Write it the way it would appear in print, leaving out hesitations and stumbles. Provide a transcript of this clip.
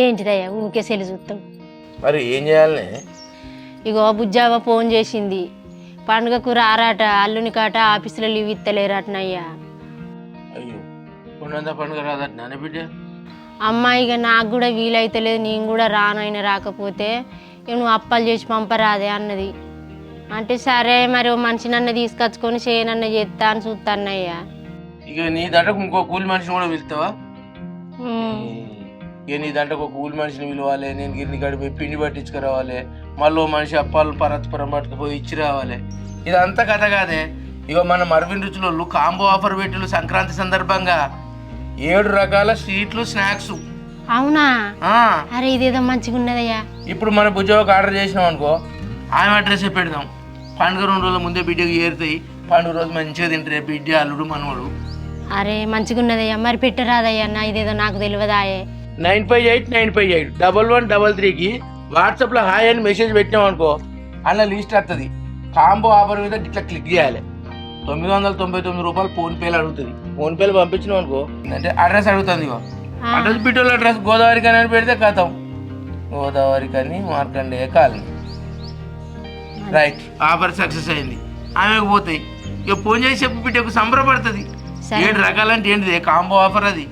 ఏంటిదయ్యా ఊరికే సెలు చూస్తాం. మరి ఏం చేయాలనే? ఇగో బుజ్జావ ఫోన్ చేసింది, పండుగకు రారాట, అల్లుని కాట ఆఫీసులో లీవ్ ఇత్తలేరటనయ్యా. అయ్యో, ఉన్నంత పండుగ రాదట నాన్న బిడ్డ. అమ్మాయిగా నాకు కూడా వీలైతలేదు, నేను కూడా రానైనా రాకపోతే ఇక నువ్వు అప్పాలు చేసి పంపరాదే అన్నది. అంటే సరే మరి ఓ మనిషినన్న తీసుకొచ్చుకొని చేయనన్న చేస్తా అని చూస్తాన్నయ్యా. ఇక నీ దాంట్లో ఇంకో కూలి మనిషిని కూడా పిలుస్తావా? ఇక నీ దాంట్లో ఒక కూలి మనిషిని పిలవాలి, నేను గిరిని గడిపి పిండి పట్టించుకురావాలి, మళ్ళీ ఓ మనిషి అప్పాలు పరస్పరం పట్టుకుపోయి ఇచ్చి రావాలి. ఇదంతా కథ కాదే. ఇక మన మరవిన్ రుచులు కాంబో ఆఫర్ పెట్టులు సంక్రాంతి సందర్భంగా 7 రకాల స్వీట్లు స్నాక్స్. అవునా? అరే ఇదేదో మంచిగా ఉన్నదయ్యా. ఇప్పుడు మన బుజ్జోకి ఆర్డర్ చేసినాం అనుకో, ఆమె అడ్రస్ పెడదాం. పండుగ 2 రోజుల ముందే బిడ్డకి చేరుతాయి. పండుగ రోజు మంచిగా తింటారే బిడ్డ, అల్లుడు, మనవడు. అరే మంచిగా ఉన్నదయ్యా, మరి పెట్టరాదయ్యా అన్న, ఇదేదో నాకు తెలియదాయే. 9589581133కి వాట్సాప్లో హాయ్ అని మెసేజ్ పెట్టినాం అనుకో, అలా లిస్ట్ వస్తుంది. కాంబో ఆఫర్ మీద ఇట్లా క్లిక్ చేయాలి. 999 రూపాయలు ఫోన్పేలో అడుగుతుంది. ఫోన్పేలో పంపించినాం అనుకో, అంటే అడ్రస్ అడుగుతుంది. ఇగో అడ్రస్ బిడ్డల అడ్రస్ గోదావరి కానీ అని పెడితే కథం. గోదావరి కానీ Markandeya colony. Right, offer success అయింది. ఆమెకు పోతాయి. ఇక ఫోన్ చేసి చెప్పి బిడ్డకు సంబరపడుతుంది. 7 రకాలంటే ఏంటిది కాంబో ఆఫర్ అది.